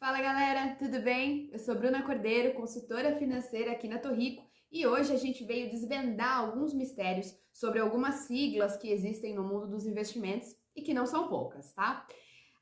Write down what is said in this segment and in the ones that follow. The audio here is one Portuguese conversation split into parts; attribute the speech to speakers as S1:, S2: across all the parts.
S1: Fala galera, tudo bem? Eu sou Bruna Cordeiro, consultora financeira aqui na Torrico e hoje a gente veio desvendar alguns mistérios sobre algumas siglas que existem no mundo dos investimentos e que não são poucas, tá?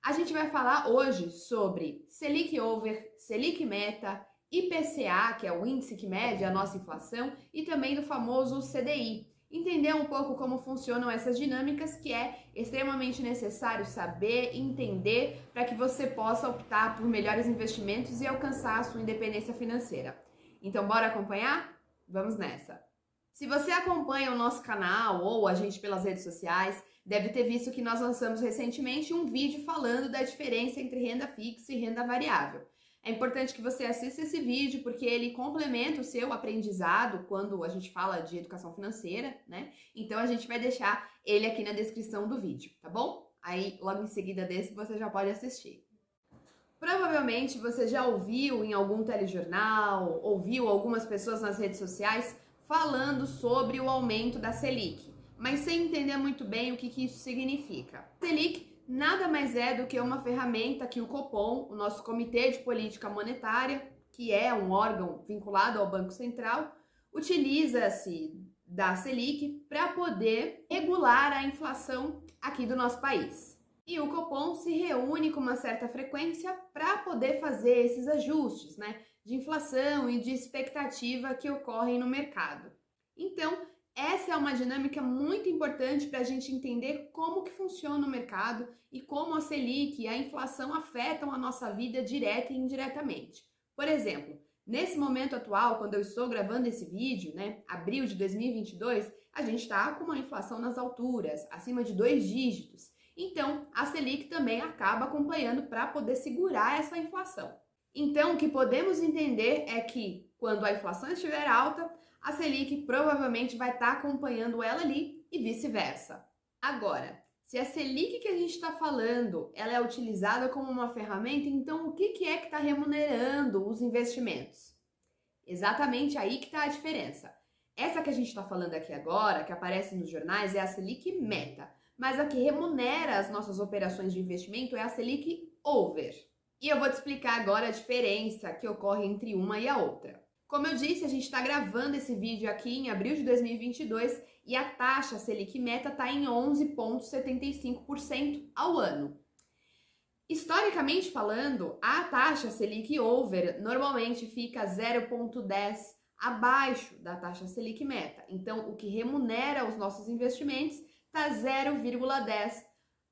S1: A gente vai falar hoje sobre Selic Over, Selic Meta, IPCA, que é o índice que mede a nossa inflação, e também do famoso CDI. Entender um pouco como funcionam essas dinâmicas, que é extremamente necessário saber e entender para que você possa optar por melhores investimentos e alcançar a sua independência financeira. Então, bora acompanhar? Vamos nessa! Se você acompanha o nosso canal ou a gente pelas redes sociais, deve ter visto que nós lançamos recentemente um vídeo falando da diferença entre renda fixa e renda variável. É importante que você assista esse vídeo porque ele complementa o seu aprendizado quando a gente fala de educação financeira, né? Então a gente vai deixar ele aqui na descrição do vídeo, tá bom? Aí logo em seguida desse você já pode assistir. Provavelmente você já ouviu em algum telejornal, ouviu algumas pessoas nas redes sociais falando sobre o aumento da Selic, mas sem entender muito bem o que isso significa. Selic nada mais é do que uma ferramenta que o Copom, o nosso Comitê de Política Monetária, que é um órgão vinculado ao Banco Central, utiliza-se da Selic para poder regular a inflação aqui do nosso país. E o Copom se reúne com uma certa frequência para poder fazer esses ajustes, né, de inflação e de expectativa que ocorrem no mercado. Então, essa é uma dinâmica muito importante para a gente entender como que funciona o mercado e como a Selic e a inflação afetam a nossa vida direta e indiretamente. Por exemplo, nesse momento atual, quando eu estou gravando esse vídeo, né, abril de 2022, a gente está com uma inflação nas alturas, acima de 2 dígitos. Então, a Selic também acaba acompanhando para poder segurar essa inflação. Então, o que podemos entender é que, quando a inflação estiver alta, a Selic provavelmente vai estar acompanhando ela ali e vice-versa. Agora, se a Selic que a gente está falando, ela é utilizada como uma ferramenta, então o que é que está remunerando os investimentos? Exatamente aí que está a diferença. Essa que a gente está falando aqui agora, que aparece nos jornais, é a Selic Meta, mas a que remunera as nossas operações de investimento é a Selic Over. E eu vou te explicar agora a diferença que ocorre entre uma e a outra. Como eu disse, a gente está gravando esse vídeo aqui em abril de 2022 e a taxa Selic Meta está em 11,75% ao ano. Historicamente falando, a taxa Selic Over normalmente fica 0,10 abaixo da taxa Selic Meta. Então, o que remunera os nossos investimentos está 0,10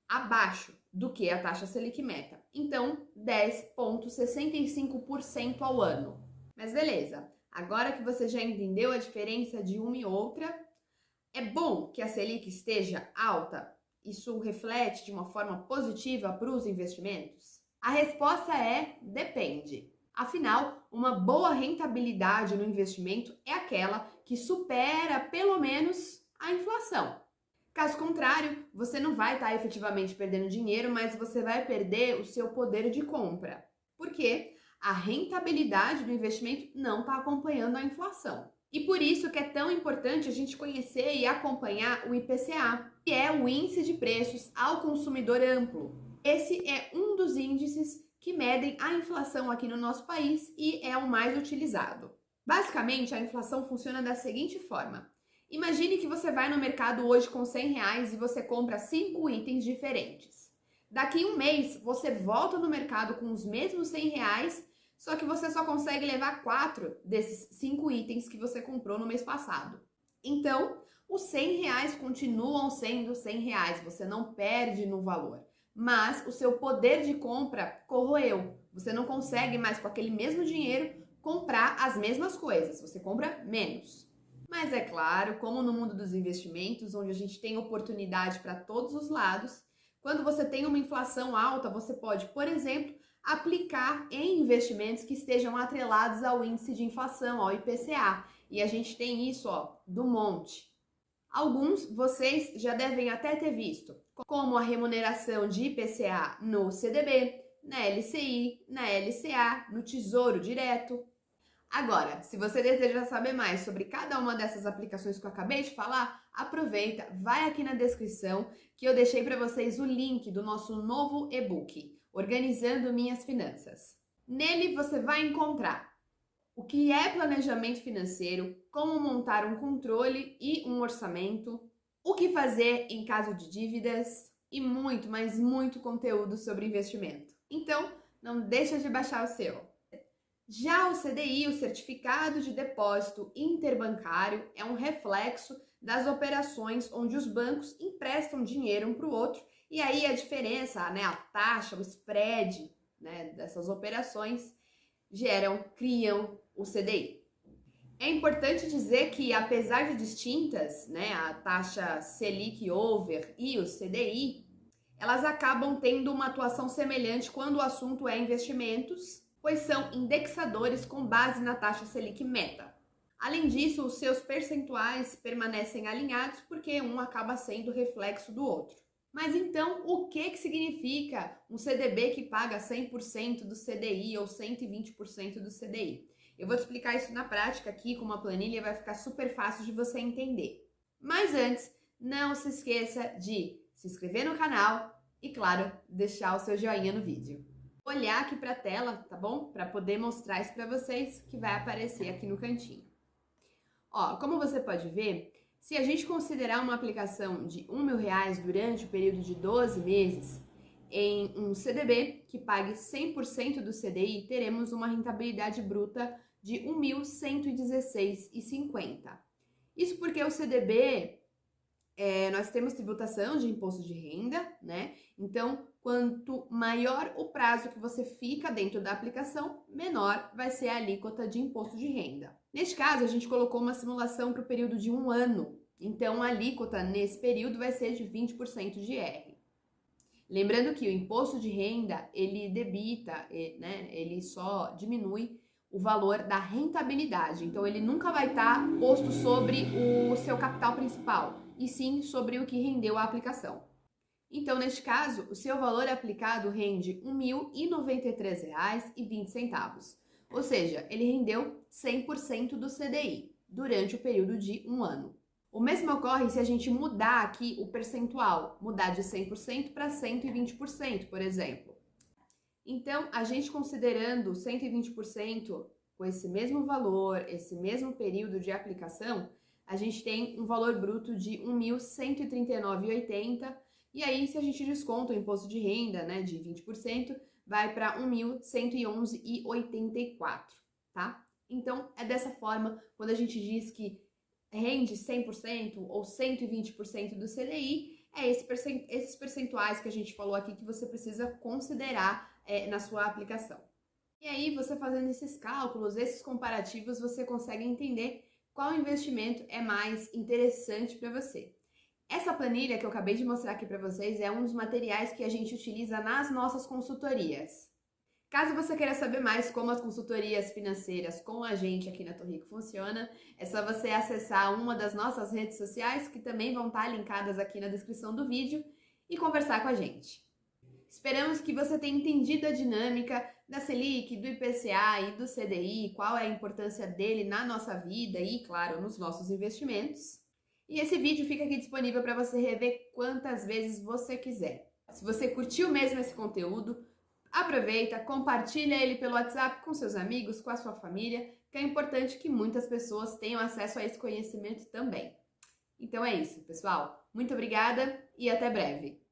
S1: abaixo do que a taxa Selic Meta. Então, 10,65% ao ano. Mas beleza, agora que você já entendeu a diferença de uma e outra, é bom que a Selic esteja alta? Isso reflete de uma forma positiva para os investimentos? A resposta é depende. Afinal, uma boa rentabilidade no investimento é aquela que supera pelo menos a inflação. Caso contrário, você não vai estar efetivamente perdendo dinheiro, mas você vai perder o seu poder de compra. Por quê? A rentabilidade do investimento não está acompanhando a inflação. E por isso que é tão importante a gente conhecer e acompanhar o IPCA, que é o Índice de Preços ao Consumidor Amplo. Esse é um dos índices que medem a inflação aqui no nosso país e é o mais utilizado. Basicamente, a inflação funciona da seguinte forma. Imagine que você vai no mercado hoje com R$100 e você compra 5 itens diferentes. Daqui um mês, você volta no mercado com os mesmos R$100, só que você só consegue levar 4 desses 5 itens que você comprou no mês passado. Então, os R$100 continuam sendo R$100, você não perde no valor. Mas o seu poder de compra corroeu. Você não consegue mais, com aquele mesmo dinheiro, comprar as mesmas coisas. Você compra menos. Mas é claro, como no mundo dos investimentos, onde a gente tem oportunidade para todos os lados, quando você tem uma inflação alta, você pode, por exemplo, aplicar em investimentos que estejam atrelados ao índice de inflação, ao IPCA. E a gente tem isso, ó, do monte. Alguns vocês já devem até ter visto, como a remuneração de IPCA no CDB, na LCI, na LCA, no Tesouro Direto. Agora, se você deseja saber mais sobre cada uma dessas aplicações que eu acabei de falar, aproveita, vai aqui na descrição que eu deixei para vocês o link do nosso novo e-book, Organizando Minhas Finanças. Nele você vai encontrar o que é planejamento financeiro, como montar um controle e um orçamento, o que fazer em caso de dívidas e muito, mas muito conteúdo sobre investimento. Então, não deixa de baixar o seu. Já o CDI, o Certificado de Depósito Interbancário, é um reflexo das operações onde os bancos emprestam dinheiro um para o outro e aí a diferença, né, a taxa, o spread, né, dessas operações criam o CDI. É importante dizer que, apesar de distintas, né, a taxa Selic Over e o CDI, elas acabam tendo uma atuação semelhante quando o assunto é investimentos, pois são indexadores com base na taxa Selic Meta. Além disso, os seus percentuais permanecem alinhados porque um acaba sendo reflexo do outro. Mas então, o que significa um CDB que paga 100% do CDI ou 120% do CDI? Eu vou te explicar isso na prática aqui com uma planilha e vai ficar super fácil de você entender. Mas antes, não se esqueça de se inscrever no canal e, claro, deixar o seu joinha no vídeo. Vou olhar aqui para a tela, tá bom? Para poder mostrar isso para vocês, que vai aparecer aqui no cantinho. Ó, como você pode ver, se a gente considerar uma aplicação de R$1.000 durante o período de 12 meses, em um CDB que pague 100% do CDI, teremos uma rentabilidade bruta de R$ 1.116,50. Isso porque o CDB, nós temos tributação de imposto de renda, né? Então, quanto maior o prazo que você fica dentro da aplicação, menor vai ser a alíquota de imposto de renda. Neste caso, a gente colocou uma simulação para o período de 1 ano. Então, a alíquota nesse período vai ser de 20% de IR. Lembrando que o imposto de renda, ele debita, né? Ele só diminui o valor da rentabilidade. Então, ele nunca vai estar posto sobre o seu capital principal, e sim sobre o que rendeu a aplicação. Então, neste caso, o seu valor aplicado rende R$ 1.093,20. Ou seja, ele rendeu 100% do CDI durante o período de 1 ano. O mesmo ocorre se a gente mudar aqui o percentual, mudar de 100% para 120%, por exemplo. Então, a gente considerando 120% com esse mesmo valor, esse mesmo período de aplicação, a gente tem um valor bruto de R$ 1.139,80. E aí, se a gente desconta o imposto de renda, né, de 20%, vai para R$ 1.111,84, tá? Então, é dessa forma, quando a gente diz que rende 100% ou 120% do CDI, esses percentuais que a gente falou aqui que você precisa considerar na sua aplicação. E aí, você fazendo esses cálculos, esses comparativos, você consegue entender qual investimento é mais interessante para você. Essa planilha que eu acabei de mostrar aqui para vocês é um dos materiais que a gente utiliza nas nossas consultorias. Caso você queira saber mais como as consultorias financeiras com a gente aqui na Torrico funciona, é só você acessar uma das nossas redes sociais, que também vão estar linkadas aqui na descrição do vídeo, e conversar com a gente. Esperamos que você tenha entendido a dinâmica da Selic, do IPCA e do CDI, qual é a importância dele na nossa vida e, claro, nos nossos investimentos. E esse vídeo fica aqui disponível para você rever quantas vezes você quiser. Se você curtiu mesmo esse conteúdo, aproveita, compartilha ele pelo WhatsApp com seus amigos, com a sua família, que é importante que muitas pessoas tenham acesso a esse conhecimento também. Então é isso, pessoal. Muito obrigada e até breve!